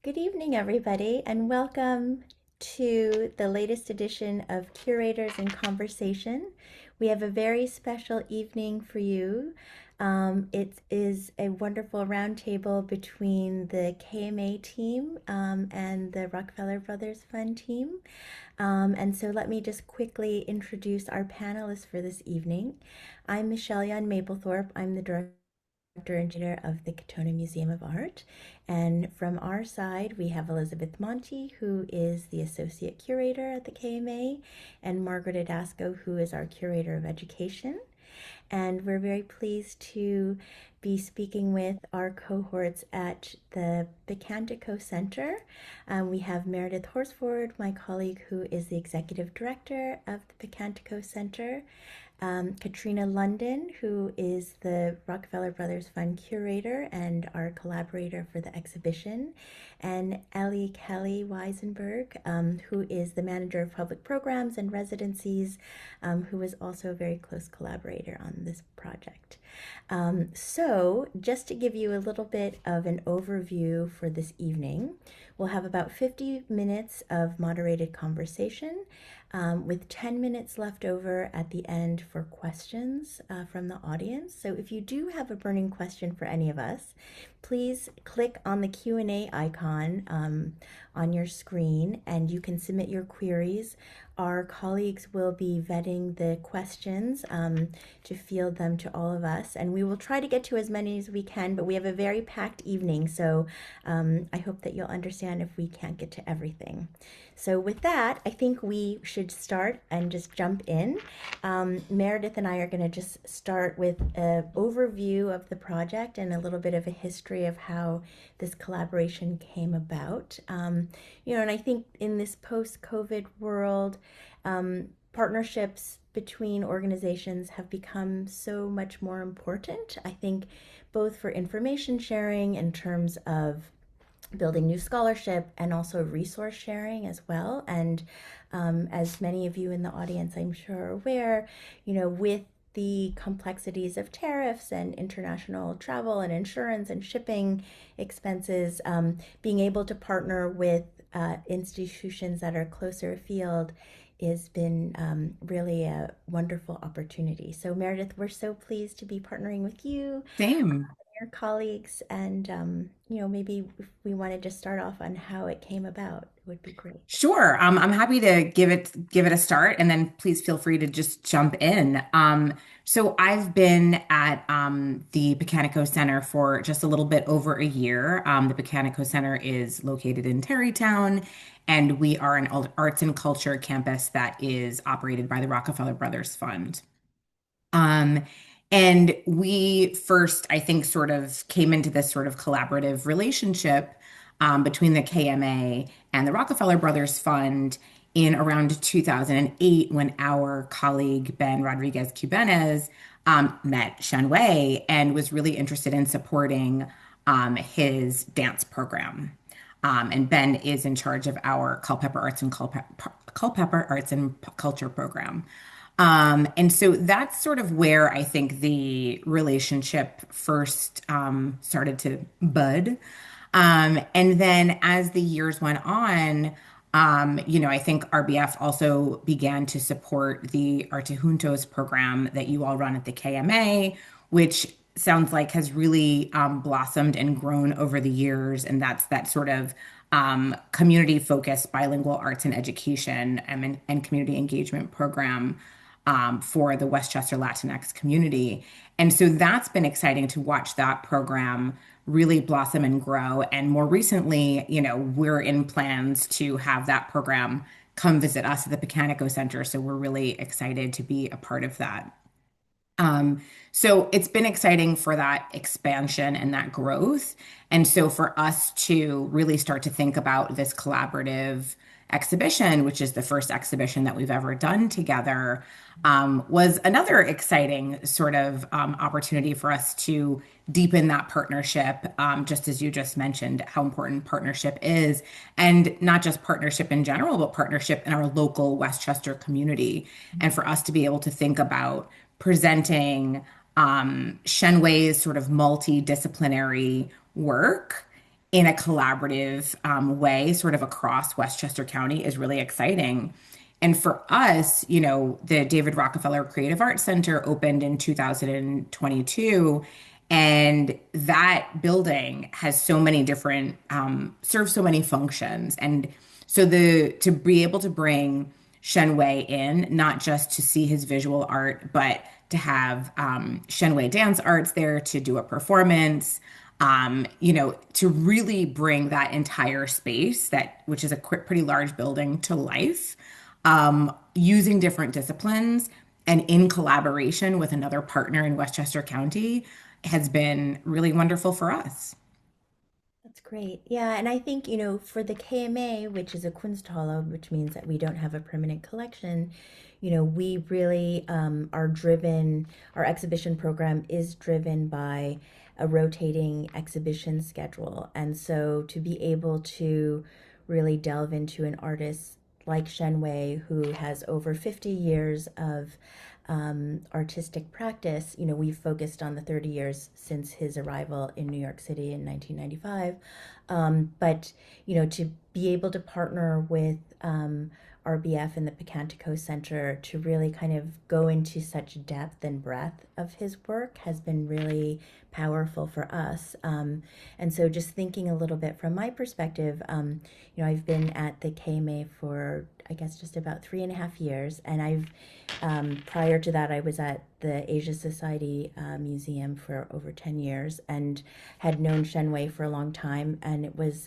Good evening, everybody, and welcome to the latest edition of Curators in Conversation. We have a very special evening for you. It is a wonderful roundtable between the KMA team and the Rockefeller Brothers Fund team. And so let me just quickly introduce our panelists for this evening. I'm Michelle Yon Mapplethorpe. I'm the director and curator of the Katonah Museum of Art. And from our side, we have Elizabeth Monti, who is the associate curator at the KMA, and Margaret Adasko, who is our curator of education. And we're very pleased to be speaking with our cohorts at the Pocantico Center. We have Meredith Horsford, my colleague, who is the executive director of the Pocantico Center. Katrina London, who is the Rockefeller Brothers Fund curator and our collaborator for the exhibition, and Elly Weisenberg, who is the manager of public programs and residencies, who is also a very close collaborator on this project. So just to give you a little bit of an overview for this evening, we'll have about 50 minutes of moderated conversation, with 10 minutes left over at the end for questions from the audience. So if you do have a burning question for any of us, please click on the Q&A icon on your screen and you can submit your queries. Our colleagues will be vetting the questions to field them to all of us, and we will try to get to as many as we can, but we have a very packed evening, so I hope that you'll understand if we can't get to everything. So with that, I think we should start and just jump in. Meredith and I are going to just start with an overview of the project and a little bit of a history of how this collaboration came about. And I think in this post-COVID world, partnerships between organizations have become so much more important. I think both for information sharing in terms of building new scholarship and also resource sharing as well. And as many of you in the audience, I'm sure, are aware, with the complexities of tariffs and international travel and insurance and shipping expenses, being able to partner with institutions that are closer afield has been really a wonderful opportunity. So Meredith, we're so pleased to be partnering with you, Same. your colleagues, and maybe if we want to just start off on how it came about, it would be great. Sure. I'm happy to give it a start, and then please feel free to just jump in. So I've been at the Pocantico Center for just a little bit over a year. The Pocantico Center is located in Tarrytown, and we are an arts and culture campus that is operated by the Rockefeller Brothers Fund. Um, and we first, I think, sort of came into this sort of collaborative relationship between the KMA and the Rockefeller Brothers Fund in around 2008 when our colleague Ben Rodriguez Cubanez met Shen Wei and was really interested in supporting his dance program. And Ben is in charge of our Culpeper Arts and Culture program. And so that's sort of where I think the relationship first started to bud. And then as the years went on, I think RBF also began to support the Arte Juntos program that you all run at the KMA, which sounds like has really blossomed and grown over the years. And that's that sort of community-focused bilingual arts and education and community engagement program for the Westchester Latinx community. And so that's been exciting to watch that program really blossom and grow. And more recently, we're in plans to have that program come visit us at the Pocantico Center. So we're really excited to be a part of that. So it's been exciting for that expansion and that growth. And so for us to really start to think about this collaborative exhibition, which is the first exhibition that we've ever done together, was another exciting sort of opportunity for us to deepen that partnership, just as you just mentioned, how important partnership is, and not just partnership in general, but partnership in our local Westchester community. And for us to be able to think about presenting Shen Wei's sort of multidisciplinary work in a collaborative way, sort of across Westchester County, is really exciting. And for us, the David Rockefeller Creative Arts Center opened in 2022. And that building has so many different, serves so many functions. And so to be able to bring Shen Wei in, not just to see his visual art, but to have Shen Wei dance arts there to do a performance, to really bring that entire space, which is a pretty large building, to life, using different disciplines and in collaboration with another partner in Westchester County has been really wonderful for us. That's great. Yeah, and I think, for the KMA, which is a Kunsthalle, which means that we don't have a permanent collection, we really are driven, our exhibition program is driven by a rotating exhibition schedule. And so to be able to really delve into an artist like Shen Wei, who has over 50 years of artistic practice. We've focused on the 30 years since his arrival in New York City in 1995. But, to be able to partner with RBF and the Pocantico Center to really kind of go into such depth and breadth of his work has been really powerful for us. And so just thinking a little bit from my perspective, I've been at the KMA for, I guess, just about 3.5 years. And prior to that, I was at the Asia Society Museum for over 10 years and had known Shen Wei for a long time. And it was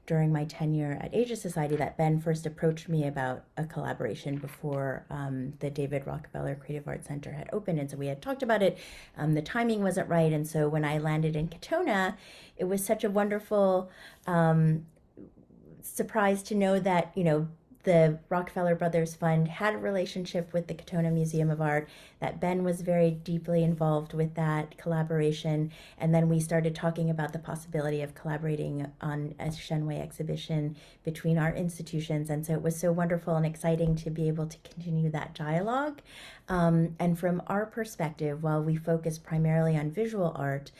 during my tenure at Asia Society that Ben first approached me about a collaboration before the David Rockefeller Creative Arts Center had opened. And so we had talked about it. The timing wasn't right. And so when I landed in Katonah, it was such a wonderful surprise to know that, the Rockefeller Brothers Fund had a relationship with the Katonah Museum of Art, that Ben was very deeply involved with that collaboration. And then we started talking about the possibility of collaborating on a Shen Wei exhibition between our institutions. And so it was so wonderful and exciting to be able to continue that dialogue. And from our perspective, while we focus primarily on visual art,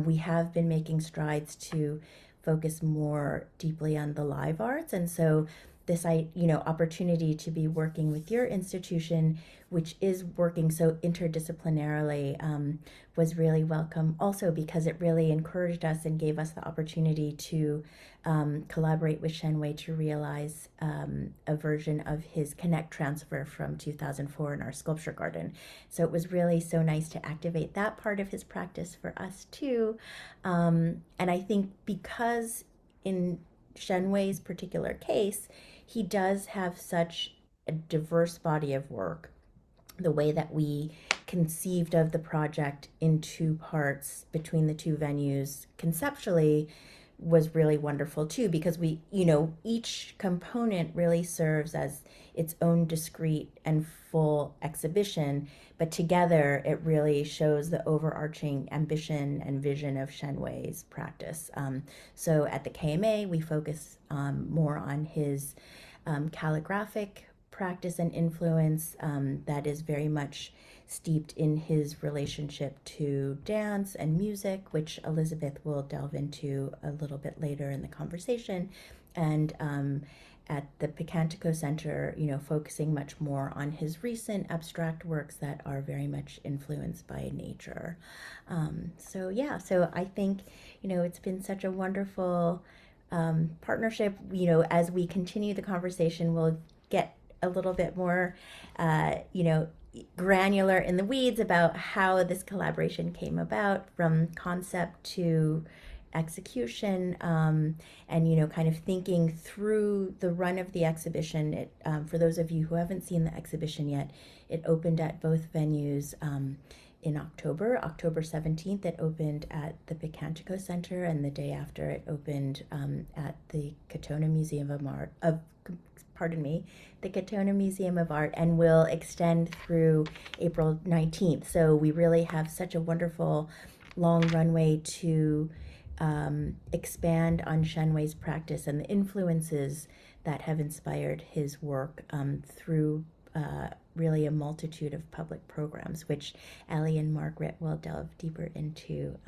we have been making strides to focus more deeply on the live arts. And so this opportunity to be working with your institution, which is working so interdisciplinarily, was really welcome also because it really encouraged us and gave us the opportunity to collaborate with Shen Wei to realize a version of his Connect transfer from 2004 in our sculpture garden. So it was really so nice to activate that part of his practice for us too. And I think because in Shen Wei's particular case, he does have such a diverse body of work. The way that we conceived of the project in two parts between the two venues conceptually was really wonderful too, because each component really serves as its own discrete and full exhibition, but together it really shows the overarching ambition and vision of Shen Wei's practice. So at the KMA, we focus more on his calligraphic practice and influence that is very much steeped in his relationship to dance and music, which Elizabeth will delve into a little bit later in the conversation. And at the Pocantico Center, focusing much more on his recent abstract works that are very much influenced by nature. So I think, it's been such a wonderful partnership. As we continue the conversation, we'll get a little bit more, granular in the weeds about how this collaboration came about from concept to execution, and kind of thinking through the run of the exhibition. For those of you who haven't seen the exhibition yet, it opened at both venues in October 17th. It opened at the Pocantico Center, and the day after it opened at the Katonah Museum of Art the Katonah Museum of Art, and will extend through April 19th. So we really have such a wonderful long runway to expand on Shen Wei's practice and the influences that have inspired his work through really a multitude of public programs, which Elly and Margaret will delve deeper into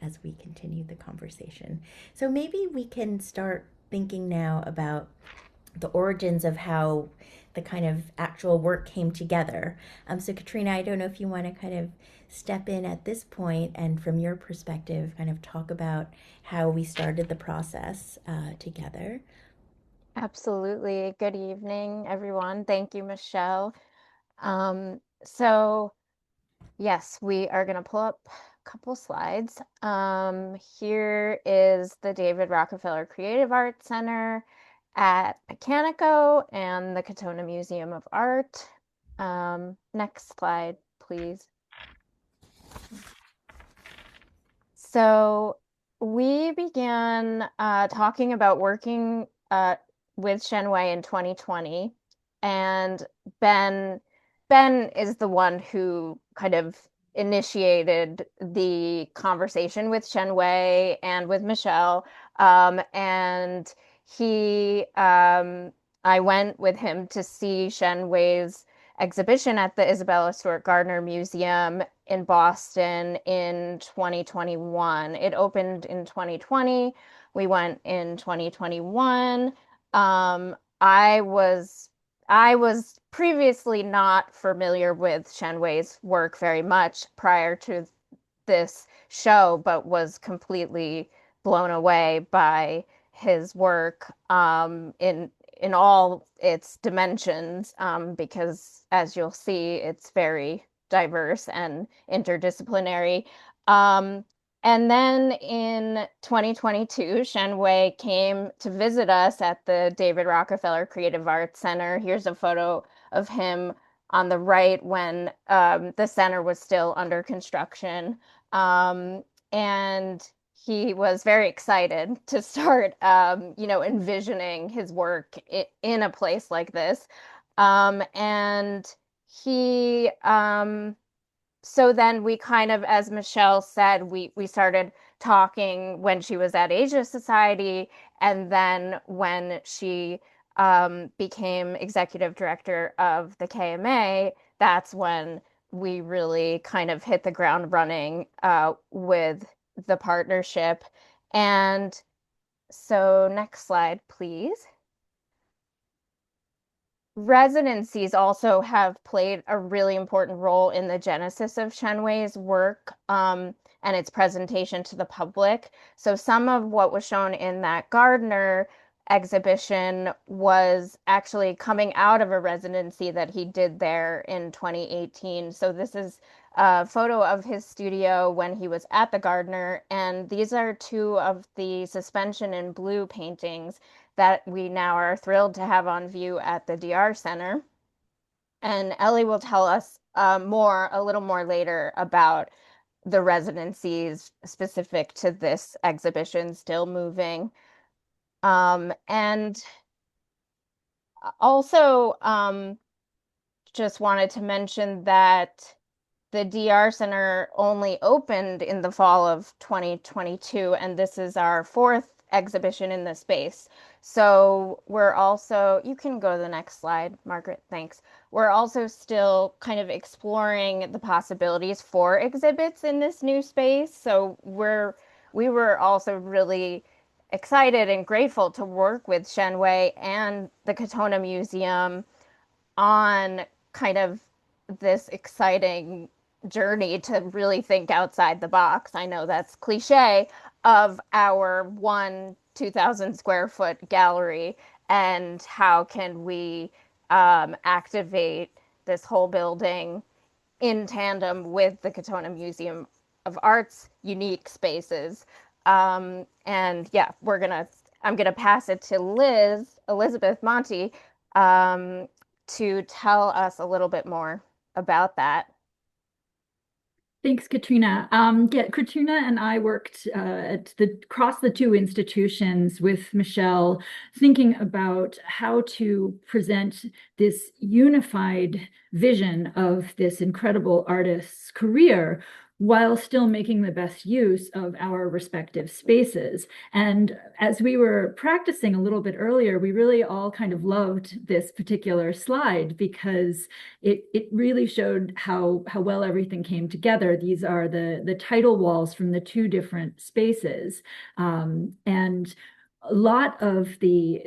as we continue the conversation. So maybe we can start thinking now about the origins of how the kind of actual work came together. So Katrina, I don't know if you want to kind of step in at this point and from your perspective kind of talk about how we started the process together. Absolutely. Good evening, everyone. Thank you, Michelle. So yes, we are going to pull up a couple slides. Here is the David Rockefeller Creative Arts Center at Pocantico and the Katonah Museum of Art. Next slide, please. So we began talking about working with Shen Wei in 2020, and Ben is the one who kind of initiated the conversation with Shen Wei and with Michelle, and I went with him to see Shen Wei's exhibition at the Isabella Stewart Gardner Museum in Boston in 2021. It opened in 2020. We went in 2021. I was previously not familiar with Shen Wei's work very much prior to this show, but was completely blown away by his work in all its dimensions, because as you'll see, it's very diverse and interdisciplinary. And then in 2022, Shen Wei came to visit us at the David Rockefeller Creative Arts Center. Here's a photo of him on the right when the center was still under construction. And he was very excited to start, envisioning his work in a place like this. And he, so then we kind of, as Michelle said, we started talking when she was at Asia Society, and then when she became executive director of the KMA, that's when we really kind of hit the ground running with the partnership. And so next slide, please. Residencies also have played a really important role in the genesis of Shen Wei's work and its presentation to the public. So some of what was shown in that Gardner exhibition was actually coming out of a residency that he did there in 2018. So this is a photo of his studio when he was at the Gardner, and these are two of the Suspension in Blue paintings that we now are thrilled to have on view at the DR Center. And Elly will tell us a little more later about the residencies specific to this exhibition, Still Moving. And also just wanted to mention that the DR Center only opened in the fall of 2022, and this is our fourth exhibition in the space. So we're also, you can go to the next slide, Margaret, thanks. We're also still kind of exploring the possibilities for exhibits in this new space. So we were also really excited and grateful to work with Shen Wei and the Katonah Museum on kind of this exciting journey to really think outside the box. I know that's cliche, of our 2,000 square foot gallery, and how can we activate this whole building in tandem with the Katonah Museum of Art's unique spaces. And yeah, I'm gonna pass it to Elizabeth Monti, to tell us a little bit more about that. Thanks, Katrina. Katrina and I worked across the two institutions with Michelle, thinking about how to present this unified vision of this incredible artist's career while still making the best use of our respective spaces. And as we were practicing a little bit earlier, we really all kind of loved this particular slide because it really showed how well everything came together. These are the title walls from the two different spaces. And a lot of the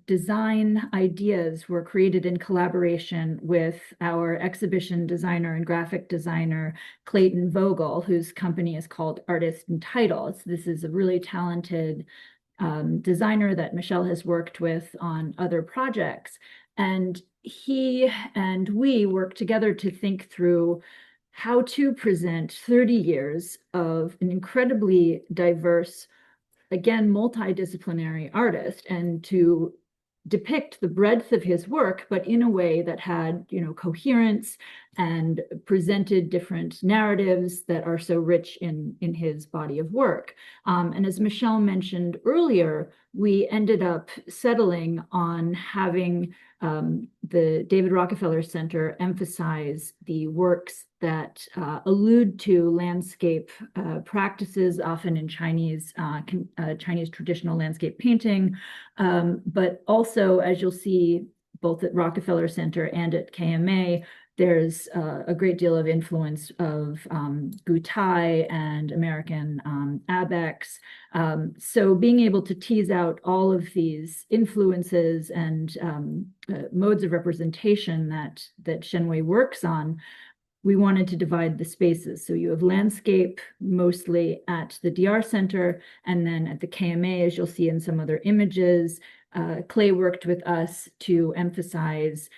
design ideas were created in collaboration with our exhibition designer and graphic designer, Clayton Vogel, whose company is called Artist and Titles. This is a really talented designer that Michelle has worked with on other projects. And he and we worked together to think through how to present 30 years of an incredibly diverse, again, multidisciplinary artist, and to depict the breadth of his work, but in a way that had, coherence and presented different narratives that are so rich in his body of work. And as Michelle mentioned earlier, we ended up settling on having the David Rockefeller Center emphasize the works that allude to landscape practices, often in Chinese traditional landscape painting, but also, as you'll see, both at Rockefeller Center and at KMA, there's a great deal of influence of Gutai and American Abex. So being able to tease out all of these influences and modes of representation that Shen Wei works on, we wanted to divide the spaces. So you have landscape mostly at the DR Center, and then at the KMA, as you'll see in some other images, Clay worked with us to emphasize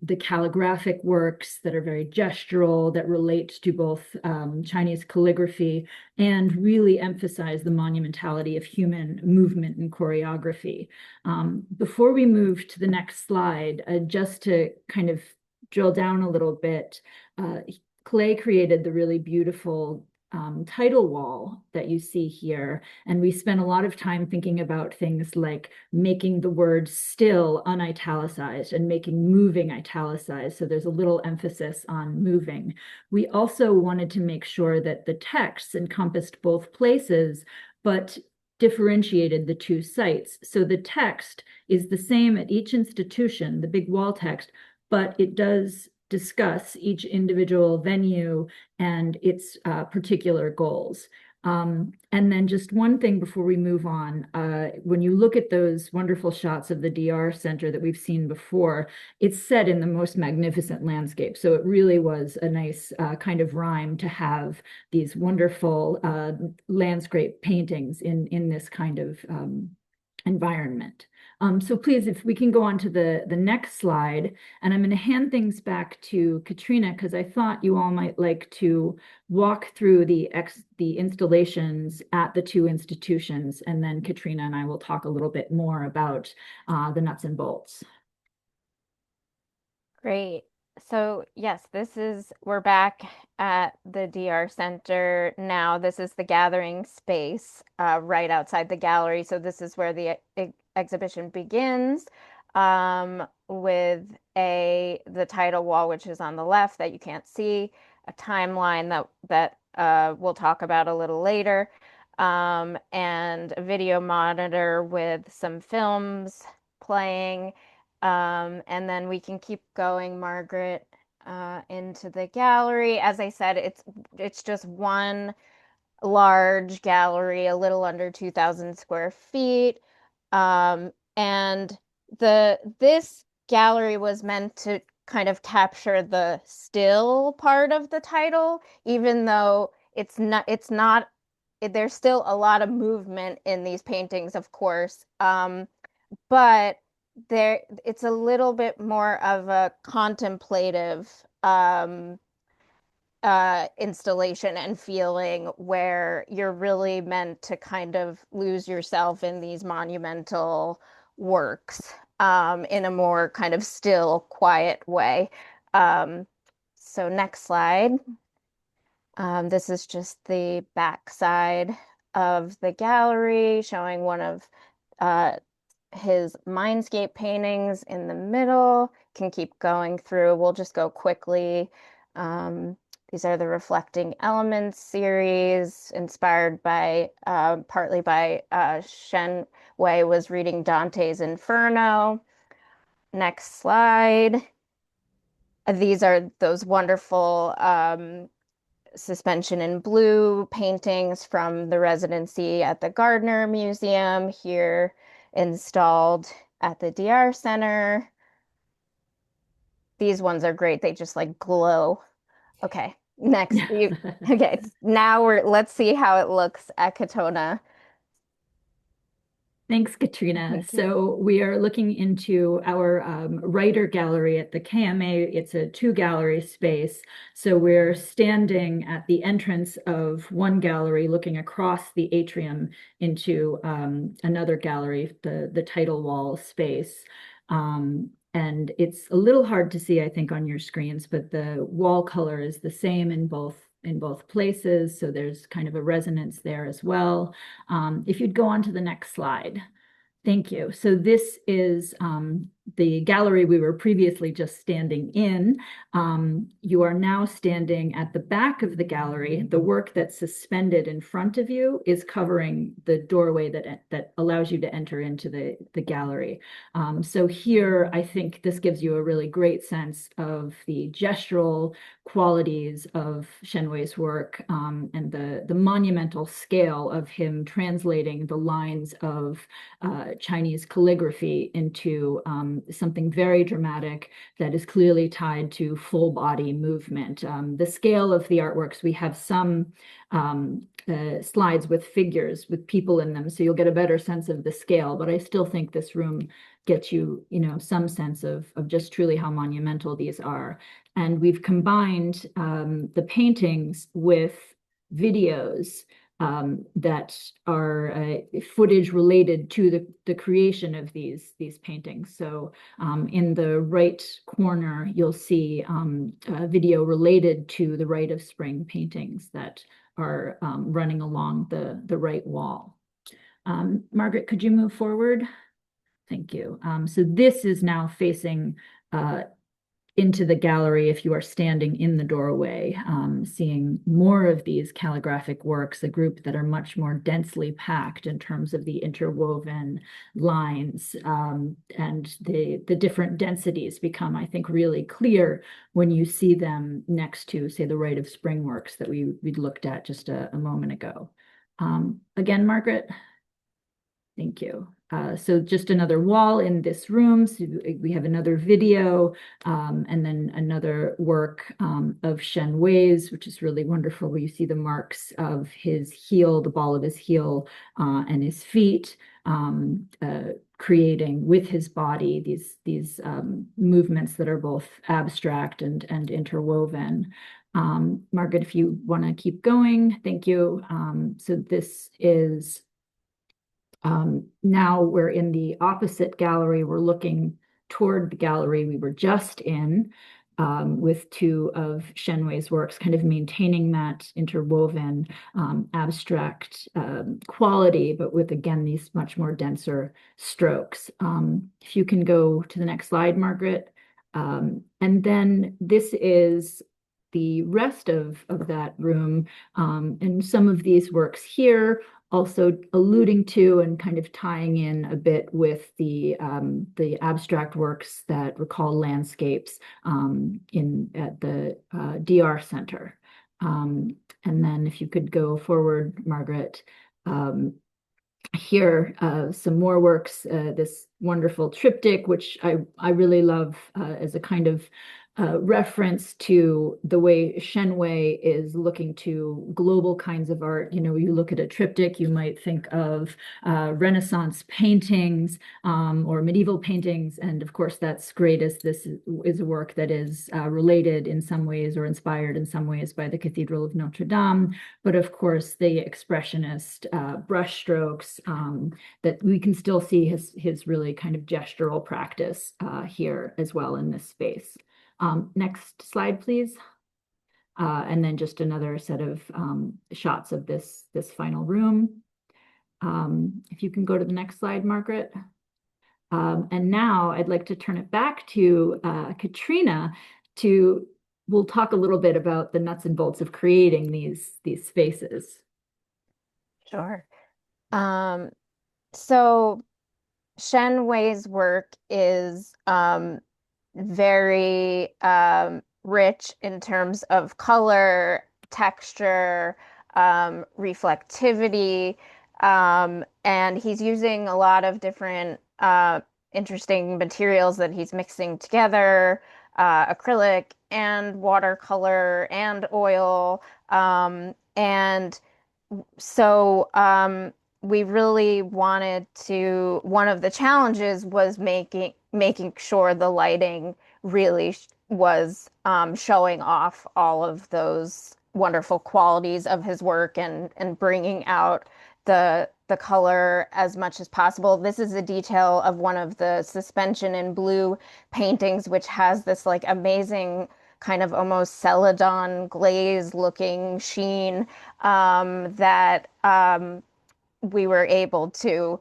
the calligraphic works that are very gestural, that relate to both Chinese calligraphy, and really emphasize the monumentality of human movement and choreography. Before we move to the next slide, just to kind of drill down a little bit, Clay created the really beautiful title wall that you see here. And we spent a lot of time thinking about things like making the word still unitalicized and making moving italicized. So there's a little emphasis on moving. We also wanted to make sure that the text encompassed both places, but differentiated the two sites. So the text is the same at each institution, the big wall text, but it does discuss each individual venue and its particular goals. And then just one thing before we move on, when you look at those wonderful shots of the DR Center that we've seen before, it's set in the most magnificent landscape. So it really was a nice kind of rhyme to have these wonderful landscape paintings in this kind of environment. So please, if we can go on to the next slide, and I'm going to hand things back to Katrina, because I thought you all might like to walk through the installations at the two institutions, and then Katrina and I will talk a little bit more about the nuts and bolts. Great. So yes, we're back at the DR Center now. This is the gathering space right outside the gallery. So this is where the exhibition begins with the title wall, which is on the left that you can't see, a timeline that we'll talk about a little later, and a video monitor with some films playing. And then we can keep going, Margaret, into the gallery. As I said, it's just one large gallery, a little under 2,000 square feet. And this gallery was meant to kind of capture the still part of the title, even though there's still a lot of movement in these paintings, of course. But it's a little bit more of a contemplative installation and feeling, where you're really meant to kind of lose yourself in these monumental works in a more kind of still, quiet way. So next slide. This is just the back side of the gallery, showing one of his Mindscape paintings in the middle. Can keep going through. We'll just go quickly These are the Reflecting Elements series, inspired by partly by Shen Wei was reading Dante's Inferno. Next slide. These are those wonderful suspension in blue paintings from the residency at the Gardner Museum, here installed at the DR Center. These ones are great. They just like glow. Okay, next. Okay, now let's see how it looks at Katonah. Thanks, Katrina. Thank you. So we are looking into our writer gallery at the KMA. It's a 2-gallery space. So we're standing at the entrance of one gallery, looking across the atrium into another gallery, the title wall space. And it's a little hard to see, I think, on your screens, but the wall color is the same in both places. So there's kind of a resonance there as well. If you'd go on to the next slide. Thank you. So this is the gallery we were previously just standing in. You are now standing at the back of the gallery. The work that's suspended in front of you is covering the doorway that allows you to enter into the gallery. So here, I think this gives you a really great sense of the gestural qualities of Shen Wei's work, and the monumental scale of him translating the lines of Chinese calligraphy into something very dramatic that is clearly tied to full body movement. The scale of the artworks, we have some slides with figures with people in them, so you'll get a better sense of the scale, but I still think this room gets you, some sense of just truly how monumental these are. And we've combined the paintings with videos that are footage related to the creation of these paintings. So in the right corner, you'll see a video related to the Rite of Spring paintings that are running along the right wall. Margaret, could you move forward? Thank you. So this is now facing into the gallery if you are standing in the doorway, seeing more of these calligraphic works, a group that are much more densely packed in terms of the interwoven lines, and the different densities become, I think, really clear when you see them next to, say, the Rite of Spring works that we looked at just a moment ago. Again, Margaret. Thank you. So just another wall in this room. So we have another video, and then another work of Shen Wei's, which is really wonderful, where you see the marks of his heel, the ball of his heel, and his feet, creating with his body these movements that are both abstract and interwoven. Margaret, if you want to keep going, thank you. So this is now we're in the opposite gallery. We're looking toward the gallery we were just in, with two of Shen Wei's works, kind of maintaining that interwoven abstract quality, but with, again, these much more denser strokes. If you can go to the next slide, Margaret. And then this is the rest of that room, and some of these works here also alluding to and kind of tying in a bit with the abstract works that recall landscapes at the DR Center. And then if you could go forward, Margaret. Here, some more works, this wonderful triptych, which I really love as a kind of reference to the way Shen Wei is looking to global kinds of art. You look at a triptych, you might think of Renaissance paintings or medieval paintings. And of course, that's great, as this is a work that is related in some ways or inspired in some ways by the Cathedral of Notre Dame. But of course, the expressionist brushstrokes that we can still see his really kind of gestural practice here as well in this space. Next slide, please. And then just another set of shots of this final room. If you can go to the next slide, Margaret. And now I'd like to turn it back to Katrina to we'll talk a little bit about the nuts and bolts of creating these spaces. Sure. So Shen Wei's work is very rich in terms of color, texture, reflectivity, and he's using a lot of different interesting materials that he's mixing together, acrylic and watercolor and oil. And so we really wanted to, one of the challenges was making sure the lighting really was showing off all of those wonderful qualities of his work and bringing out the color as much as possible. This is a detail of one of the suspension in blue paintings, which has this like amazing kind of almost celadon glaze looking sheen that we were able to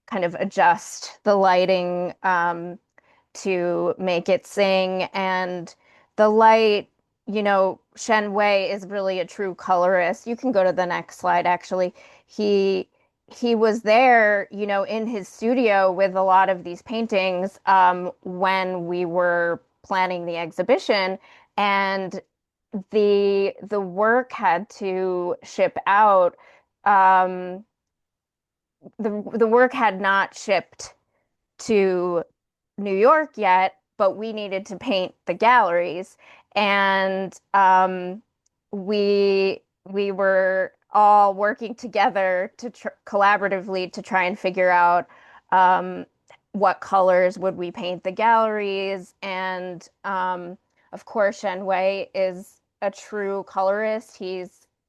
kind of adjust the lighting to make it sing. And the light, Shen Wei is really a true colorist. You can go to the next slide, actually. He was there, in his studio with a lot of these paintings when we were planning the exhibition, and the work had to ship out. The work had not shipped to New York yet, but we needed to paint the galleries, and we were all working together to collaboratively to try and figure out what colors would we paint the galleries. And of course, Shen Wei is a true colorist.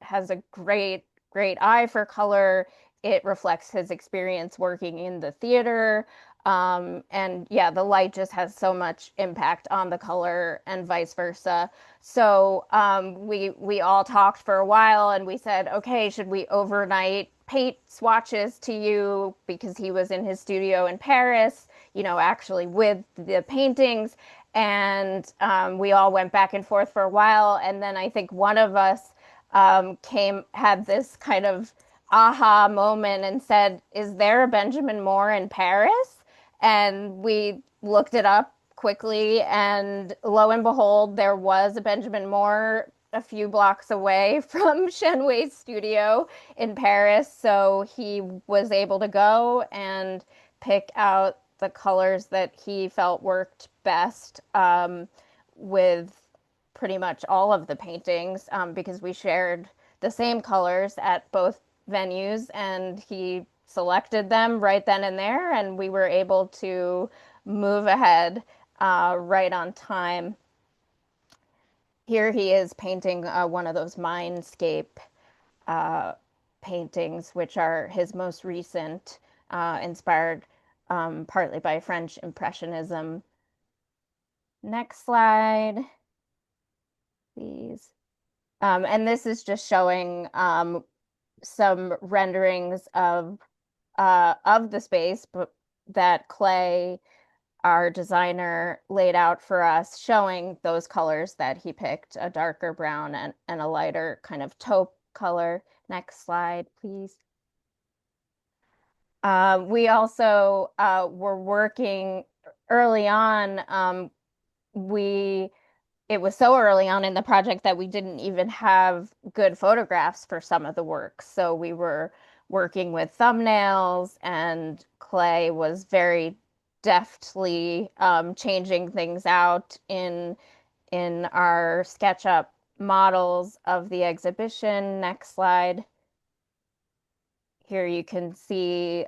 Has a great eye for color. It reflects his experience working in the theater. And yeah, the light just has so much impact on the color and vice versa. So we all talked for a while and we said, okay, should we overnight paint swatches to you? Because he was in his studio in Paris, actually with the paintings. And we all went back and forth for a while. And then I think one of us had this kind of aha moment and said, is there a Benjamin Moore in Paris? And we looked it up quickly, and lo and behold, there was a Benjamin Moore a few blocks away from Shen Wei's studio in Paris. So he was able to go and pick out the colors that he felt worked best with pretty much all of the paintings, because we shared the same colors at both venues, and he selected them right then and there, and we were able to move ahead right on time. Here he is painting one of those mindscape paintings, which are his most recent, inspired partly by French Impressionism. Next slide, please. And this is just showing some renderings of the space, but that Clay, our designer, laid out for us, showing those colors that he picked, a darker brown and a lighter kind of taupe color. Next slide, please. We also were working early on. It was so early on in the project that we didn't even have good photographs for some of the work. So we were working with thumbnails, and Clay was very deftly changing things out in our SketchUp models of the exhibition. Next slide. Here you can see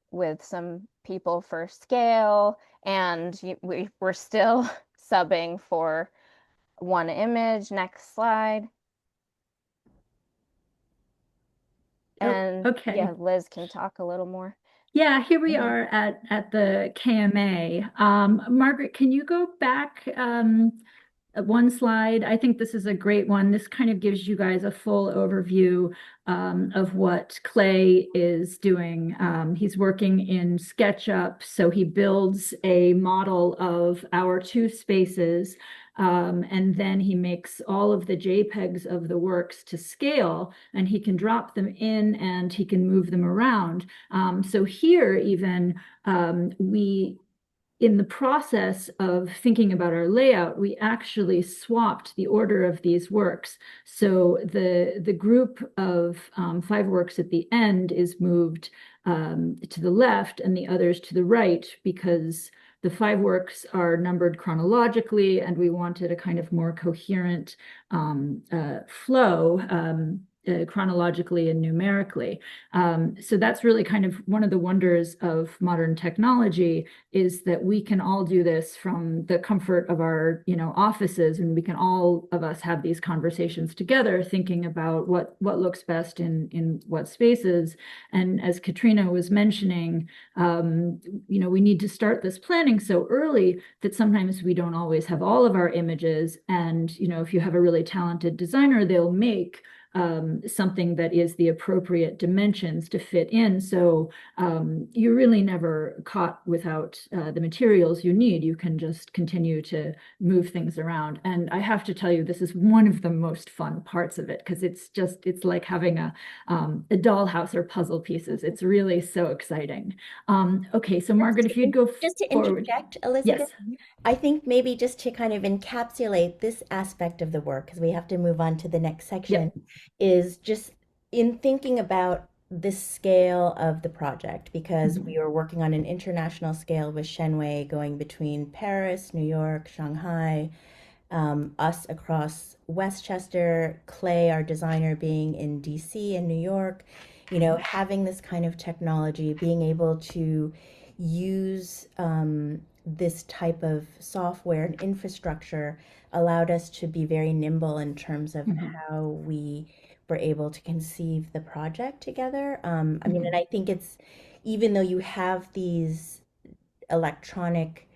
with some people for scale, and we're still subbing for one image. Next slide. And okay. Yeah, Liz can talk a little more. Yeah, here we are at the KMA. Margaret, can you go back one slide? I think this is a great one. This kind of gives you guys a full overview of what Clay is doing. He's working in SketchUp, so he builds a model of our two spaces. And then he makes all of the JPEGs of the works to scale, and he can drop them in and he can move them around. So here even we in the process of thinking about our layout, we actually swapped the order of these works. So the group of 5 works at the end is moved to the left and the others to the right, because the 5 works are numbered chronologically, and we wanted a kind of more coherent flow chronologically and numerically. So that's really kind of one of the wonders of modern technology, is that we can all do this from the comfort of our, offices, and we can all of us have these conversations together, thinking about what looks best in what spaces. And as Katrina was mentioning, we need to start this planning so early that sometimes we don't always have all of our images. And, if you have a really talented designer, they'll make something that is the appropriate dimensions to fit in. So you're really never caught without the materials you need. You can just continue to move things around. And I have to tell you, this is one of the most fun parts of it, because it's like having a dollhouse or puzzle pieces. It's really so exciting. Okay, so Margaret, if you'd go just to forward. interject, Elizabeth, Yes. I think maybe just to kind of encapsulate this aspect of the work, because we have to move on to the next section, Yep. is just in thinking about the scale of the project, because we were working on an international scale with Shen Wei going between Paris, New York, Shanghai, us across Westchester, Clay, our designer, being in DC and New York, having this kind of technology, being able to use this type of software and infrastructure allowed us to be very nimble in terms of how we were able to conceive the project together. I mean, and I think it's, even though you have these electronic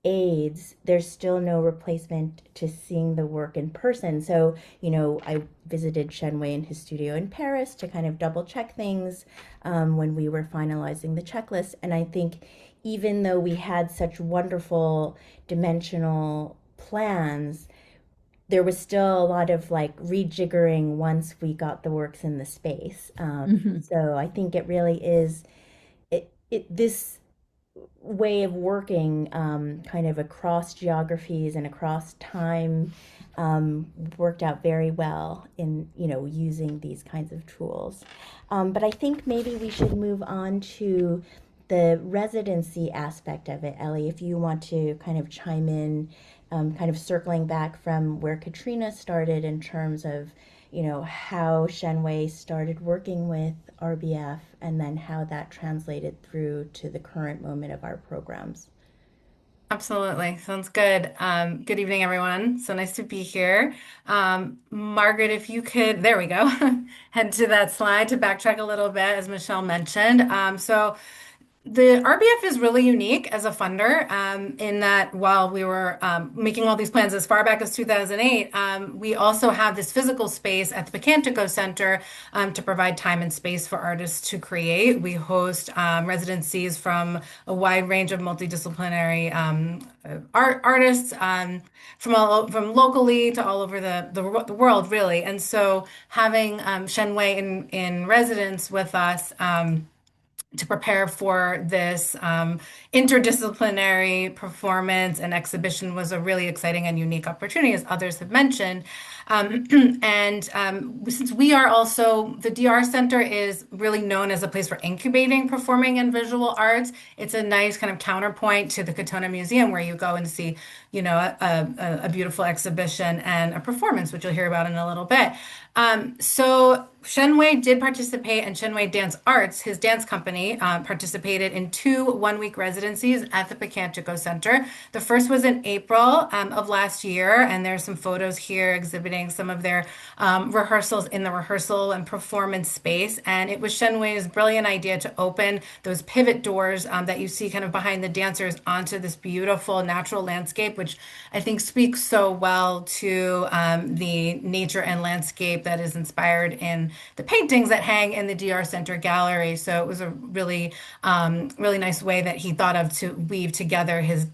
aids, there's still no replacement to seeing the work in person. So, I visited Shen Wei in his studio in Paris to kind of double check things when we were finalizing the checklist. And I think even though we had such wonderful dimensional plans, there was still a lot of like rejiggering once we got the works in the space. So I think it really is this way of working kind of across geographies and across time worked out very well in using these kinds of tools. But I think maybe we should move on to the residency aspect of it. Elly, if you want to kind of chime in, kind of circling back from where Katrina started in terms of how Shen Wei started working with RBF, and then how that translated through to the current moment of our programs. Absolutely. Sounds good. Good evening, everyone. So nice to be here. Margaret, if you could, there we go, head to that slide to backtrack a little bit, as Michelle mentioned. So the RBF is really unique as a funder in that while we were making all these plans as far back as 2008, we also have this physical space at the Pocantico Center to provide time and space for artists to create. We host residencies from a wide range of multidisciplinary artists from locally to all over the world, really. And so having Shen Wei in residence with us to prepare for this interdisciplinary performance and exhibition was a really exciting and unique opportunity, as others have mentioned. Since we are also, the DR Center is really known as a place for incubating performing and visual arts. It's a nice kind of counterpoint to the Katonah Museum, where you go and see, a beautiful exhibition and a performance, which you'll hear about in a little bit. So Shen Wei did participate, and Shen Wei Dance Arts, his dance company, participated in 2 one-week residencies at the Pocantico Center. The first was in April of last year, and there's some photos here exhibiting demonstrating some of their rehearsals in the rehearsal and performance space. And it was Shen Wei's brilliant idea to open those pivot doors that you see kind of behind the dancers onto this beautiful natural landscape, which I think speaks so well to the nature and landscape that is inspired in the paintings that hang in the DR Center gallery. So it was a really nice way that he thought of to weave together his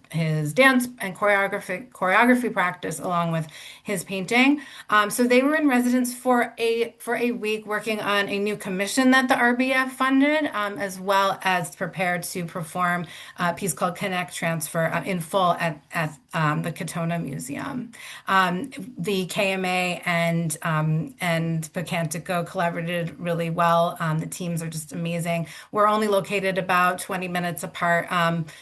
dance and choreography practice along with his painting. So they were in residence for a week working on a new commission that the RBF funded, as well as prepared to perform a piece called Connect Transfer in full at the Katonah Museum. The KMA and Pocantico collaborated really well. The teams are just amazing. We're only located about 20 minutes apart,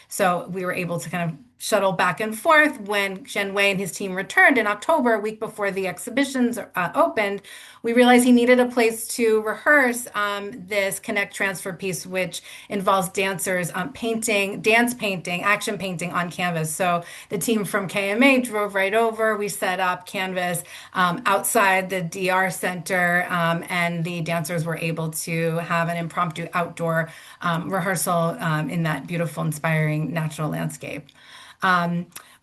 so we were able to kind of shuttle back and forth. When Shen Wei and his team returned in October, a week before the exhibitions opened, we realized he needed a place to rehearse this Connect Transfer piece, which involves dancers dance painting, action painting on canvas. So the team from KMA drove right over. We set up canvas outside the DR Center, and the dancers were able to have an impromptu outdoor rehearsal in that beautiful, inspiring natural landscape.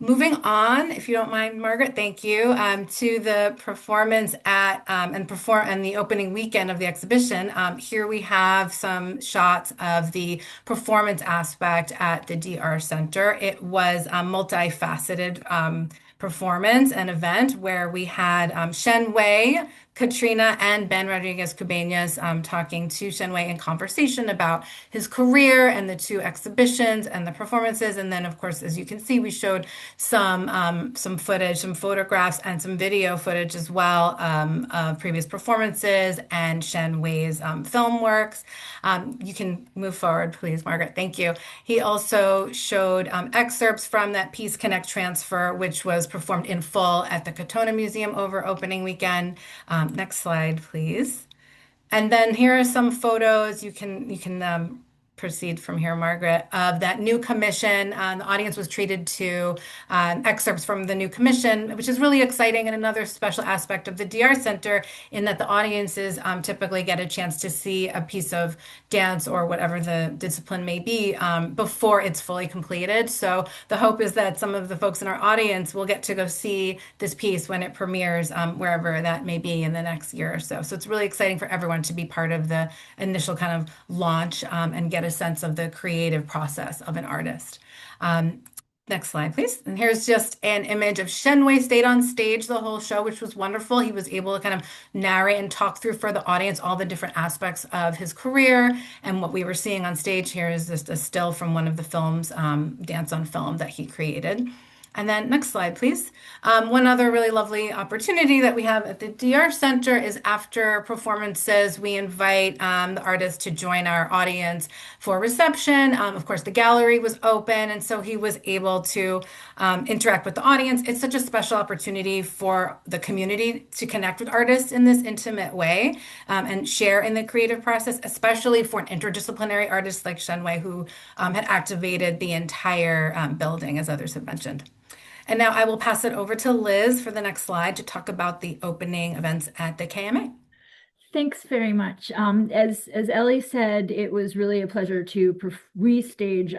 Moving on, if you don't mind, Margaret, thank you, to the performance and the opening weekend of the exhibition. Here we have some shots of the performance aspect at the DR Center. It was a multifaceted performance and event where we had Shen Wei, Katrina, and Ben Rodriguez Cubeñas talking to Shen Wei in conversation about his career and the two exhibitions and the performances. And then, of course, as you can see, we showed some footage, some photographs, and some video footage as well of previous performances and Shen Wei's film works. You can move forward, please, Margaret. Thank you. He also showed excerpts from that piece Connect Transfer, which was performed in full at the Katonah Museum over opening weekend. Next slide, please. And then here are some photos. You can proceed from here, Margaret, of that new commission. The audience was treated to excerpts from the new commission, which is really exciting and another special aspect of the DR Center in that the audiences typically get a chance to see a piece of dance or whatever the discipline may be before it's fully completed. So the hope is that some of the folks in our audience will get to go see this piece when it premieres wherever that may be in the next year or so. So it's really exciting for everyone to be part of the initial kind of launch and get a sense of the creative process of an artist. Next slide, please. And here's just an image of Shen Wei stayed on stage the whole show, which was wonderful. He was able to kind of narrate and talk through for the audience all the different aspects of his career. And what we were seeing on stage here is just a still from one of the films, Dance on Film, that he created. And then next slide, please. One other really lovely opportunity that we have at the DR Center is after performances, we invite the artist to join our audience for reception. Of course, the gallery was open, and so he was able to interact with the audience. It's such a special opportunity for the community to connect with artists in this intimate way and share in the creative process, especially for an interdisciplinary artist like Shen Wei, who had activated the entire building, as others have mentioned. And now I will pass it over to Liz for the next slide to talk about the opening events at the KMA. Thanks very much. As Elly said, it was really a pleasure to restage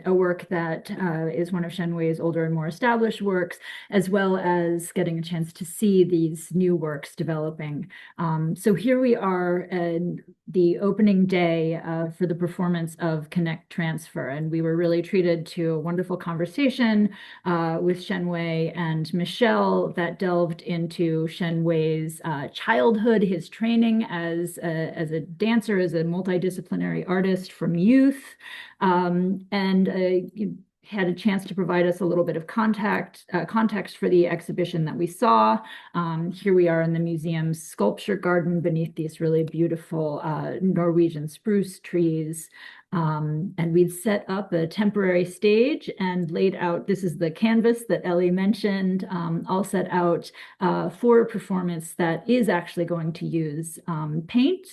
a work that is one of Shen Wei's older and more established works, as well as getting a chance to see these new works developing. So here we are in the opening day for the performance of Connect Transfer, and we were really treated to a wonderful conversation with Shen Wei and Michelle that delved into Shen Wei's childhood, his training as a dancer, as a multidisciplinary artist from youth, and had a chance to provide us a little bit of context for the exhibition that we saw. Here we are in the museum's sculpture garden beneath these really beautiful Norwegian spruce trees. And we'd set up a temporary stage and laid out, this is the canvas that Elly mentioned, all set out for a performance that is actually going to use paint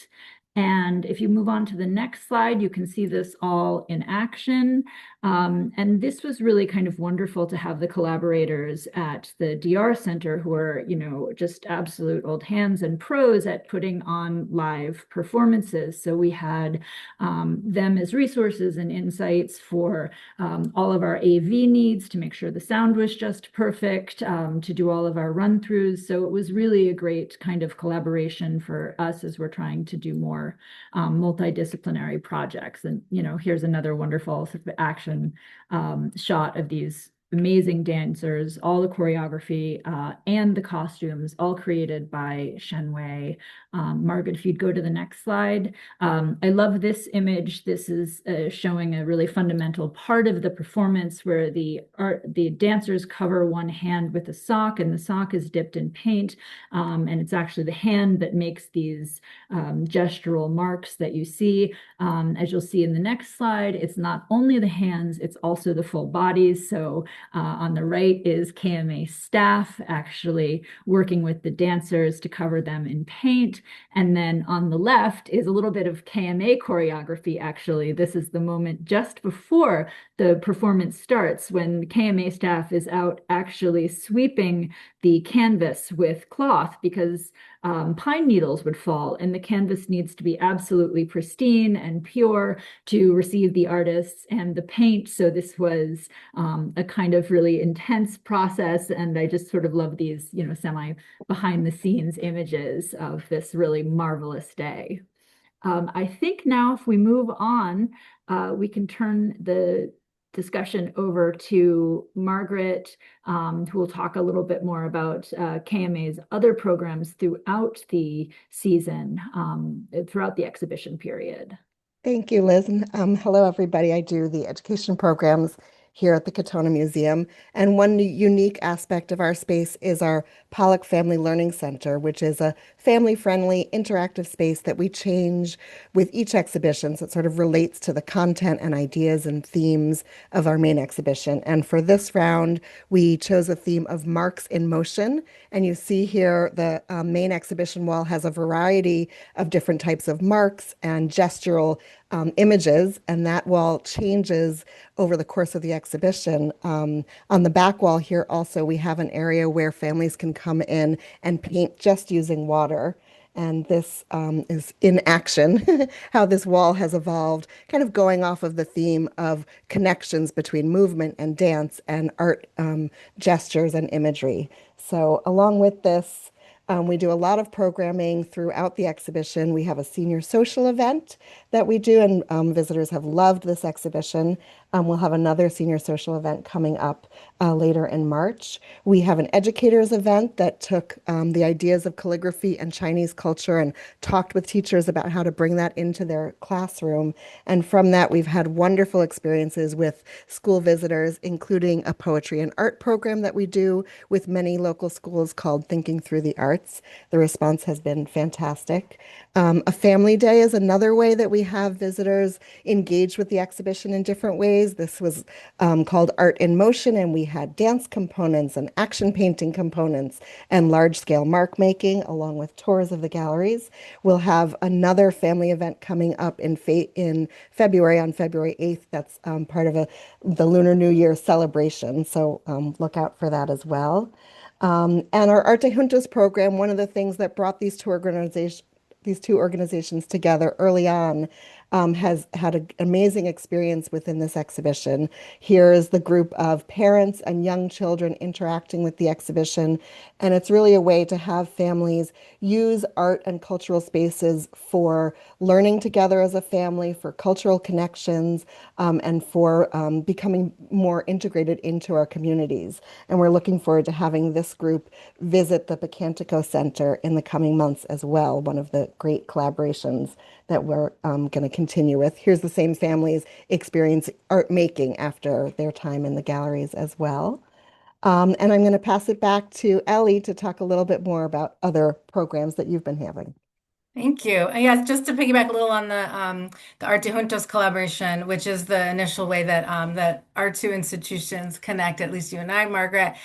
And if you move on to the next slide, you can see this all in action. And this was really kind of wonderful to have the collaborators at the DR Center who are, just absolute old hands and pros at putting on live performances. So we had them as resources and insights for all of our AV needs to make sure the sound was just perfect, to do all of our run-throughs. So it was really a great kind of collaboration for us as we're trying to do more multidisciplinary projects. And, here's another wonderful sort of action shot of these amazing dancers, all the choreography and the costumes, all created by Shen Wei. Margaret, if you'd go to the next slide. I love this image. This is showing a really fundamental part of the performance where the dancers cover one hand with a sock, and the sock is dipped in paint. And it's actually the hand that makes these gestural marks that you see. As you'll see in the next slide, it's not only the hands, it's also the full bodies. So on the right is KMA staff actually working with the dancers to cover them in paint. And then on the left is a little bit of KMA choreography, actually. This is the moment just before the performance starts when KMA staff is out actually sweeping the canvas with cloth because pine needles would fall, and the canvas needs to be absolutely pristine and pure to receive the artists and the paint. So this was a kind of really intense process, and I just sort of love these, semi behind the scenes images of this really marvelous day. I think now if we move on, we can turn the discussion over to Margaret, who will talk a little bit more about KMA's other programs throughout the season, throughout the exhibition period. Thank you, Liz. And, hello, everybody. I do the education programs here at the Katonah Museum. And one unique aspect of our space is our Pollock Family Learning Center, which is a family-friendly interactive space that we change with each exhibition. So it sort of relates to the content and ideas and themes of our main exhibition. And for this round, we chose a theme of marks in motion. And you see here the main exhibition wall has a variety of different types of marks and gestural images, and that wall changes over the course of the exhibition. On the back wall here also, we have an area where families can come in and paint just using water. And this is in action, how this wall has evolved, kind of going off of the theme of connections between movement and dance and art, gestures and imagery. So along with this, we do a lot of programming throughout the exhibition. We have a senior social event that we do, and visitors have loved this exhibition. We'll have another senior social event coming up later in March. We have an educators event that took the ideas of calligraphy and Chinese culture and talked with teachers about how to bring that into their classroom. And from that, we've had wonderful experiences with school visitors, including a poetry and art program that we do with many local schools called Thinking Through the Arts. The response has been fantastic. A family day is another way that we have visitors engage with the exhibition in different ways. This was called Art in Motion, and we had dance components and action painting components and large-scale mark making, along with tours of the galleries. We'll have another family event coming up in February, on February 8th. That's part of the Lunar New Year celebration, so look out for that as well. And our Arte Juntos program, one of the things that brought these two organizations together early on, has had an amazing experience within this exhibition. Here is the group of parents and young children interacting with the exhibition, and it's really a way to have families use art and cultural spaces for learning together as a family, for cultural connections, and for becoming more integrated into our communities. And we're looking forward to having this group visit the Pocantico Center in the coming months as well, one of the great collaborations that we're going to continue with. Here's the same families experience art making after their time in the galleries as well. And I'm going to pass it back to Elly to talk a little bit more about other programs that you've been having. Thank you. Yes, just to piggyback a little on the Arte Juntos collaboration, which is the initial way that that our two institutions connect, at least you and I, Margaret.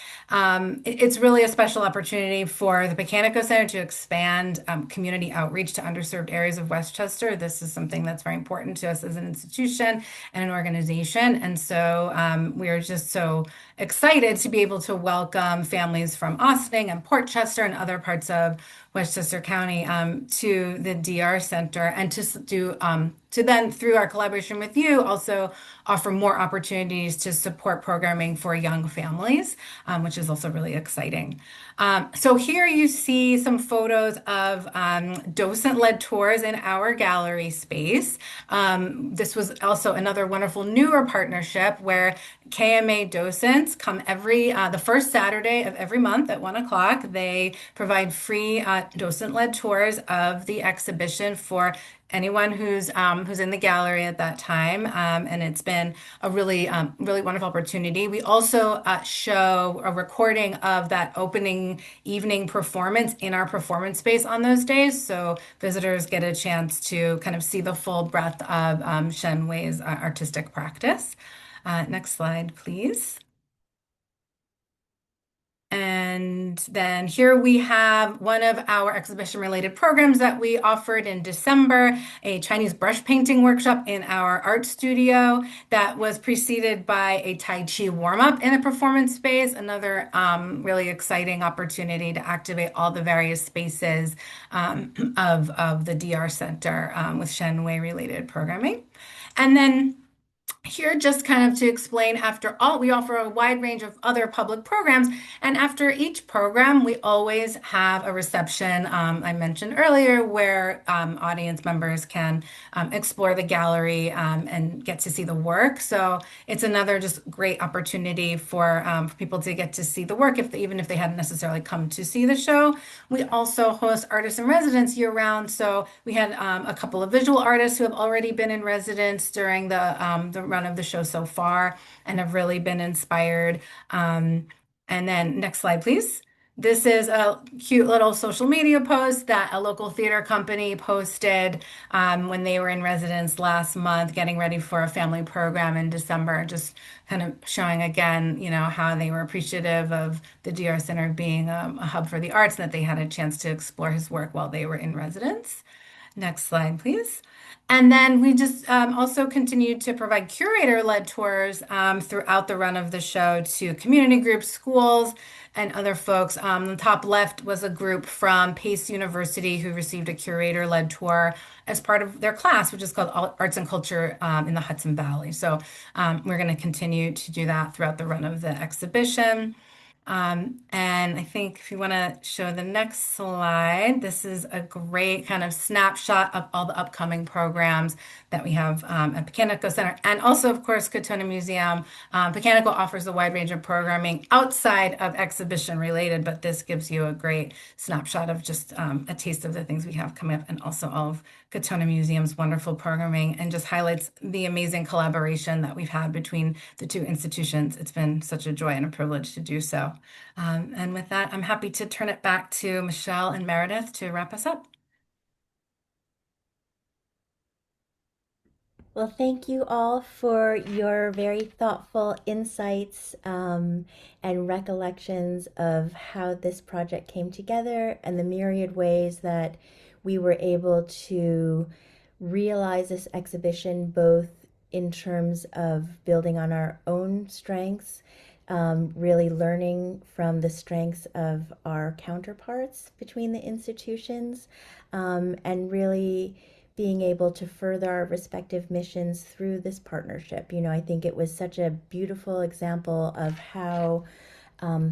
It's really a special opportunity for the Pocantico Center to expand community outreach to underserved areas of Westchester. This is something that's very important to us as an institution and an organization. And so we are just so excited to be able to welcome families from Ossining and Portchester and other parts of Westchester County to the DR Center, and to then, through our collaboration with you, also offer more opportunities to support programming for young families, which is also really exciting. So here you see some photos of docent-led tours in our gallery space. This was also another wonderful newer partnership where KMA docents come the first Saturday of every month at 1 o'clock. They provide free docent-led tours of the exhibition for anyone who's in the gallery at that time, and it's been a really wonderful opportunity. We also show a recording of that opening evening performance in our performance space on those days, so visitors get a chance to kind of see the full breadth of Shen Wei's artistic practice. Next slide, please. And then here we have one of our exhibition-related programs that we offered in December, a Chinese brush painting workshop in our art studio that was preceded by a Tai Chi warm-up in a performance space, another really exciting opportunity to activate all the various spaces of the DR Center with Shen Wei-related programming. And then here, just kind of to explain, after all, we offer a wide range of other public programs. And after each program, we always have a reception, I mentioned earlier, where audience members can explore the gallery and get to see the work. So it's another just great opportunity for people to get to see the work, even if they hadn't necessarily come to see the show. We also host artists in residence year round. So we had a couple of visual artists who have already been in residence during the run of the show so far and have really been inspired. And then next slide, please. This is a cute little social media post that a local theater company posted when they were in residence last month, getting ready for a family program in December, just kind of showing again, how they were appreciative of the DR Center being a hub for the arts and that they had a chance to explore his work while they were in residence. Next slide, please. And then we just also continued to provide curator-led tours throughout the run of the show to community groups, schools, and other folks. The top left was a group from Pace University who received a curator-led tour as part of their class, which is called Arts and Culture in the Hudson Valley. So we're going to continue to do that throughout the run of the exhibition. And I think if you want to show the next slide, this is a great kind of snapshot of all the upcoming programs that we have at Pocantico Center. And also, of course, Katonah Museum. Pocantico offers a wide range of programming outside of exhibition related, but this gives you a great snapshot of just a taste of the things we have coming up, and also all of Katonah Museum's wonderful programming, and just highlights the amazing collaboration that we've had between the two institutions. It's been such a joy and a privilege to do so. And with that, I'm happy to turn it back to Michelle and Meredith to wrap us up. Well, thank you all for your very thoughtful insights and recollections of how this project came together and the myriad ways that we were able to realize this exhibition, both in terms of building on our own strengths, really learning from the strengths of our counterparts between the institutions, and really being able to further our respective missions through this partnership. I think it was such a beautiful example of how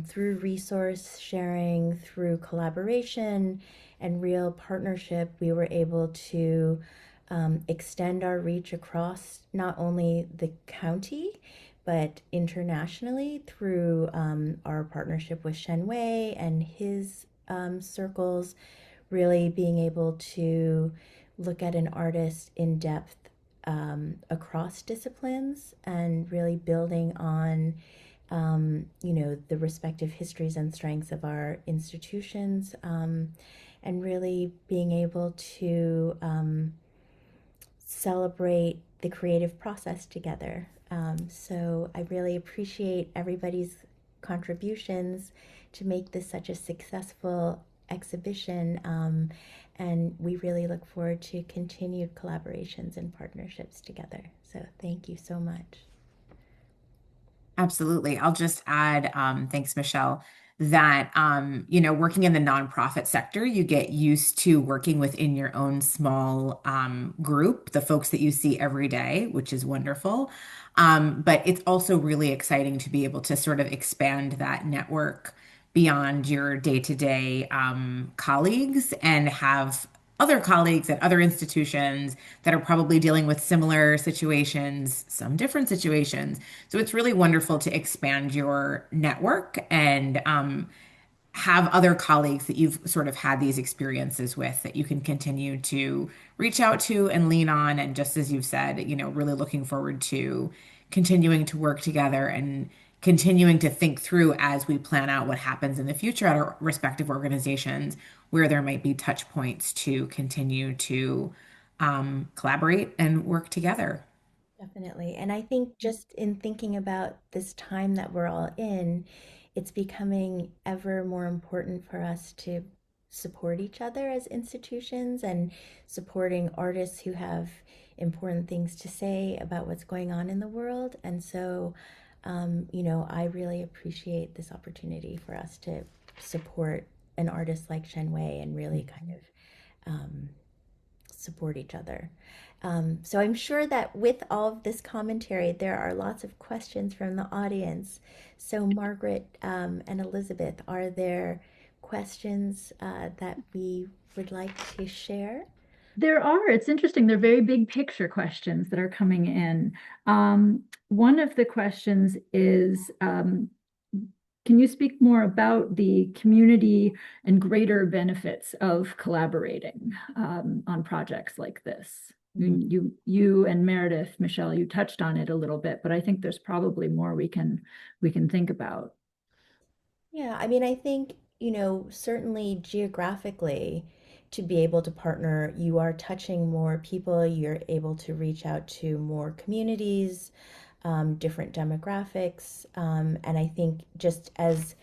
through resource sharing, through collaboration and real partnership, we were able to extend our reach across not only the county, but internationally through our partnership with Shen Wei and his circles, really being able to look at an artist in depth across disciplines and really building on the respective histories and strengths of our institutions, and really being able to celebrate the creative process together. So I really appreciate everybody's contributions to make this such a successful exhibition. And we really look forward to continued collaborations and partnerships together. So thank you so much. Absolutely. I'll just add, thanks, Michelle, that working in the nonprofit sector, you get used to working within your own small group, the folks that you see every day, which is wonderful. But it's also really exciting to be able to sort of expand that network beyond your day-to-day colleagues and have other colleagues at other institutions that are probably dealing with similar situations, some different situations. So it's really wonderful to expand your network and have other colleagues that you've sort of had these experiences with that you can continue to reach out to and lean on. And just as you've said, really looking forward to continuing to work together and continuing to think through as we plan out what happens in the future at our respective organizations, where there might be touch points to continue to collaborate and work together. Definitely. And I think just in thinking about this time that we're all in, it's becoming ever more important for us to support each other as institutions and supporting artists who have important things to say about what's going on in the world. And so, I really appreciate this opportunity for us to support an artist like Shen Wei and really kind of support each other. So I'm sure that with all of this commentary, there are lots of questions from the audience. So Margaret and Elizabeth, are there questions that we would like to share? There are. It's interesting. They're very big picture questions that are coming in. One of the questions is, can you speak more about the community and greater benefits of collaborating on projects like this? You and Meredith, Michelle, you touched on it a little bit, but I think there's probably more we can think about. Yeah, I mean, I think, certainly geographically, to be able to partner, you are touching more people, you're able to reach out to more communities, different demographics. And I think just as,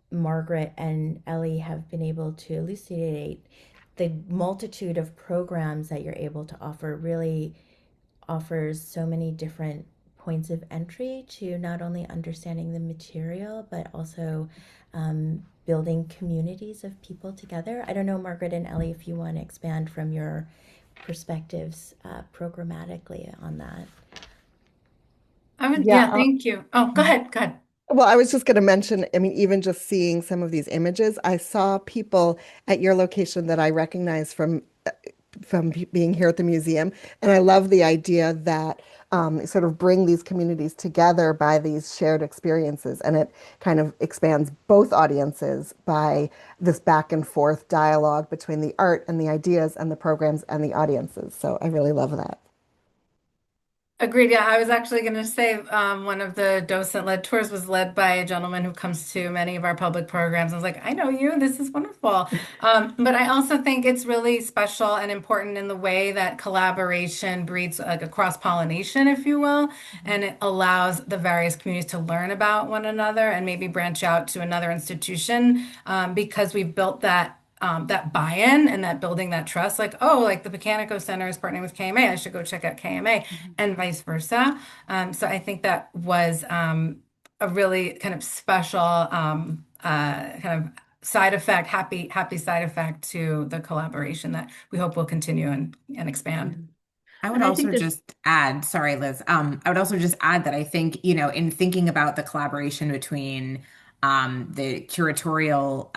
Margaret and Elly have been able to elucidate, the multitude of programs that you're able to offer really offers so many different points of entry to not only understanding the material, but also building communities of people together. I don't know, Margaret and Elly, if you want to expand from your perspectives programmatically on that. Yeah, thank you. Oh, go ahead. Go ahead. Well, I was just going to mention, I mean, even just seeing some of these images, I saw people at your location that I recognize from being here at the museum. And I love the idea that sort of bring these communities together by these shared experiences. And it kind of expands both audiences by this back and forth dialogue between the art and the ideas and the programs and the audiences. So I really love that. Agreed. Yeah, I was actually going to say one of the docent-led tours was led by a gentleman who comes to many of our public programs. I was like, I know you. This is wonderful. But I also think it's really special and important in the way that collaboration breeds like a cross-pollination, if you will, and it allows the various communities to learn about one another and maybe branch out to another institution because we've built that buy-in and that building that trust, like, oh, like the Pocantico Center is partnering with KMA, I should go check out KMA, and vice versa. So I think that was a really kind of special kind of side effect, happy side effect to the collaboration that we hope will continue and expand. I would also just add, sorry, Liz, I would also just add that I think, in thinking about the collaboration between the curatorial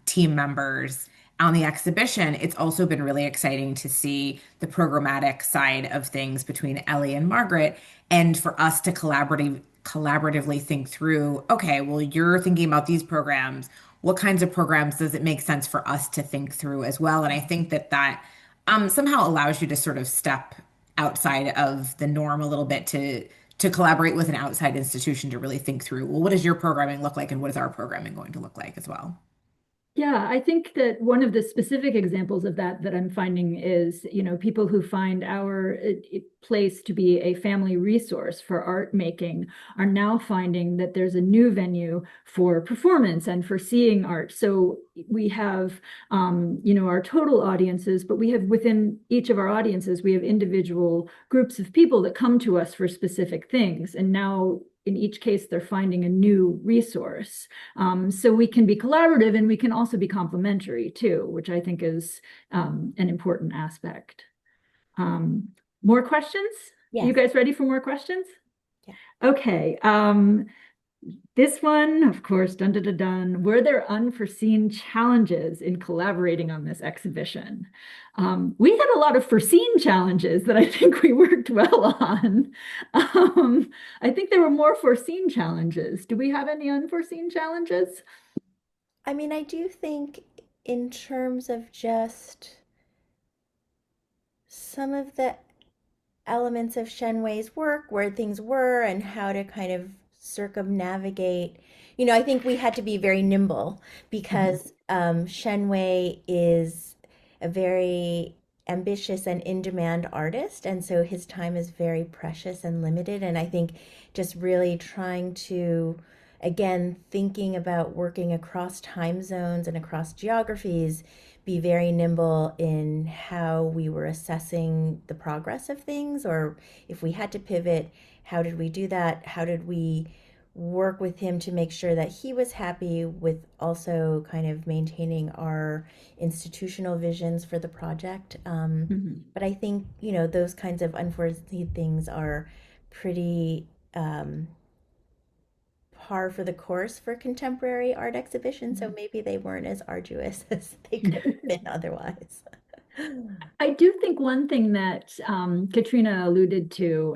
team members on the exhibition, it's also been really exciting to see the programmatic side of things between Elly and Margaret, and for us to collaboratively think through, okay, well, you're thinking about these programs. What kinds of programs does it make sense for us to think through as well? And I think that somehow allows you to sort of step outside of the norm a little bit to collaborate with an outside institution to really think through, well, what does your programming look like and what is our programming going to look like as well? Yeah, I think that one of the specific examples of that I'm finding is, people who find our place to be a family resource for art making are now finding that there's a new venue for performance and for seeing art. So we have, our total audiences, but we have within each of our audiences, we have individual groups of people that come to us for specific things. And now in each case, they're finding a new resource. So we can be collaborative and we can also be complementary too, which I think is an important aspect. More questions? Yes. You guys ready for more questions? Yeah. Okay. This one, of course, dun dun dun dun. Were there unforeseen challenges in collaborating on this exhibition? We had a lot of foreseen challenges that I think we worked well on. I think there were more foreseen challenges. Do we have any unforeseen challenges? I mean, I do think in terms of just some of the elements of Shen Wei's work, where things were and how to kind of circumnavigate. I think we had to be very nimble because Shen Wei is a very ambitious and in-demand artist, and so his time is very precious and limited. And I think just really trying to, again, thinking about working across time zones and across geographies, be very nimble in how we were assessing the progress of things, or if we had to pivot, how did we do that? How did we work with him to make sure that he was happy with also kind of maintaining our institutional visions for the project? But I think, those kinds of unforeseen things are pretty par for the course for contemporary art exhibitions, so maybe they weren't as arduous as they could have been otherwise. I do think one thing that Katrina alluded to,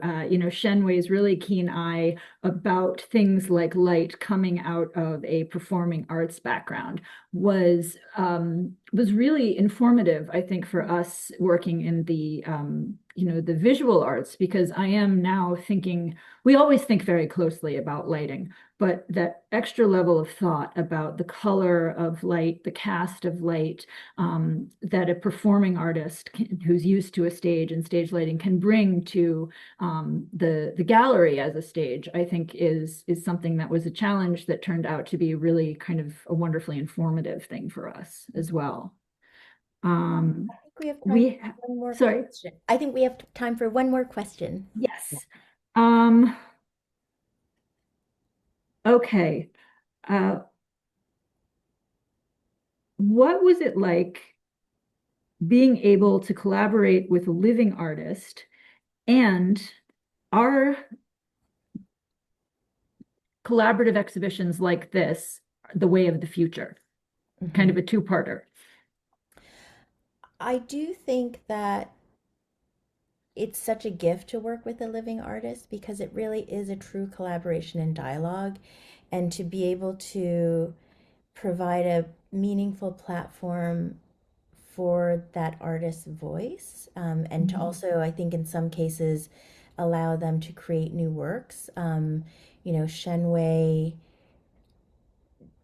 Shen Wei's really keen eye about things like light coming out of a performing arts background was really informative, I think, for us working in the the visual arts, because I am now thinking, we always think very closely about lighting, but that extra level of thought about the color of light, the cast of light, that a performing artist who's used to a stage and stage lighting can bring to the gallery as a stage, I think is something that was a challenge that turned out to be really kind of a wonderfully informative thing for us as well. I think we have time for one more sorry. question. I think we have time for one more question. Yes. Okay. What was it like being able to collaborate with a living artist, and are collaborative exhibitions like this the way of the future? Kind of a two-parter. I do think that it's such a gift to work with a living artist because it really is a true collaboration and dialogue, and to be able to provide a meaningful platform for that artist's voice, and to also, I think in some cases, allow them to create new works. Shen Wei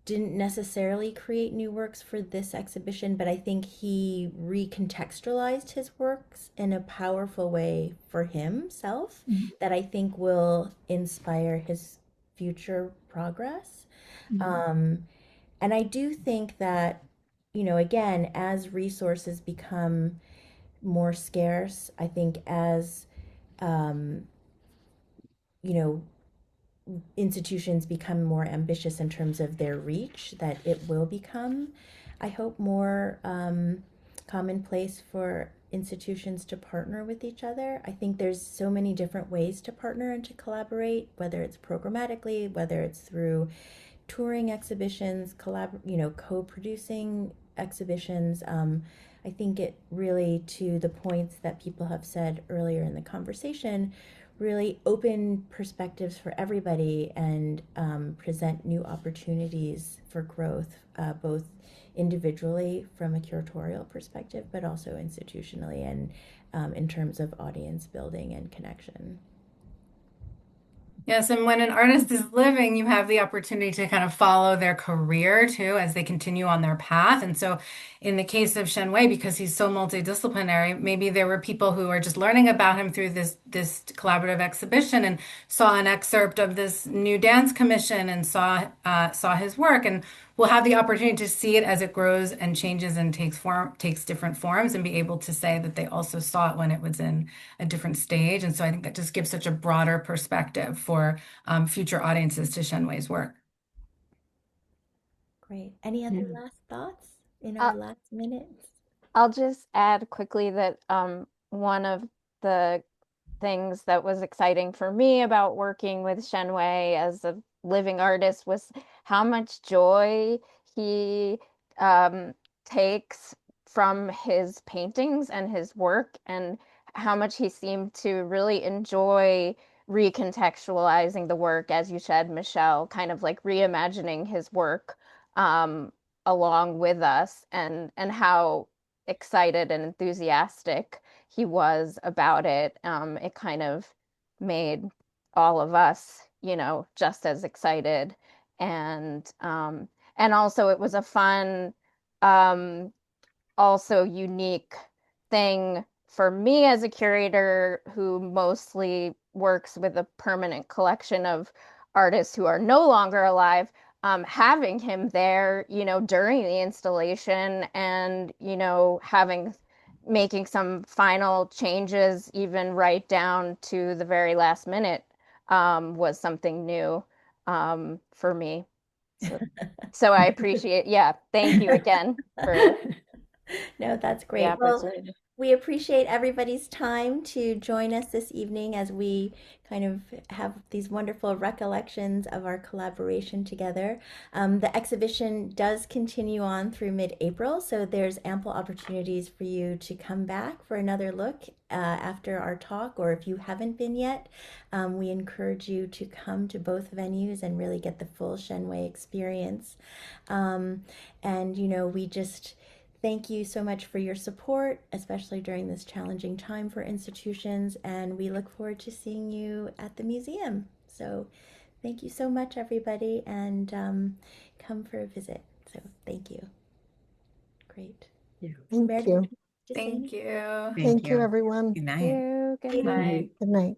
didn't necessarily create new works for this exhibition, but I think he recontextualized his works in a powerful way for himself that I think will inspire his future progress. And I do think that, again, as resources become more scarce, I think as, institutions become more ambitious in terms of their reach, that it will become, I hope, more commonplace for institutions to partner with each other. I think there's so many different ways to partner and to collaborate, whether it's programmatically, whether it's through touring exhibitions, co-producing exhibitions. I think it really, to the points that people have said earlier in the conversation, really open perspectives for everybody and present new opportunities for growth, both individually from a curatorial perspective, but also institutionally and in terms of audience building and connection. Yes, and when an artist is living, you have the opportunity to kind of follow their career too as they continue on their path. And so, in the case of Shen Wei, because he's so multidisciplinary, maybe there were people who are just learning about him through this collaborative exhibition and saw an excerpt of this new dance commission and saw his work, and we'll have the opportunity to see it as it grows and changes and takes different forms, and be able to say that they also saw it when it was in a different stage. And so I think that just gives such a broader perspective for future audiences to Shen Wei's work. Great. Any other Yeah. last thoughts in Uh, our last minutes? I'll just add quickly that one of the things that was exciting for me about working with Shen Wei as a living artist was how much joy he um, takes from his paintings and his work, and how much he seemed to really enjoy recontextualizing the work, as you said, Michelle, kind of like reimagining his work um, along with us, and how excited and enthusiastic he was about it. It kind of made all of us, just as excited. And also it was a fun, um, also unique thing for me as a curator who mostly works with a permanent collection of artists who are no longer alive. Having him there, during the installation, and, having making some final changes, even right down to the very last minute, was something new for me. So I appreciate, yeah, thank you again for No, that's the great. Well, opportunity. we appreciate everybody's time to join us this evening as we kind of have these wonderful recollections of our collaboration together. The exhibition does continue on through mid-April, so there's ample opportunities for you to come back for another look after our talk, or if you haven't been yet, we encourage you to come to both venues and really get the full Shen Wei experience. And, we just thank you so much for your support, especially during this challenging time for institutions, and we look forward to seeing you at the museum. So thank you so much, everybody, and come for a visit. So thank you. Great. Yeah. Thank Meredith, you. just Thank saying. you. Thank Thank you, you. everyone. Good night. Thank you. Good Good night. Right. Good night.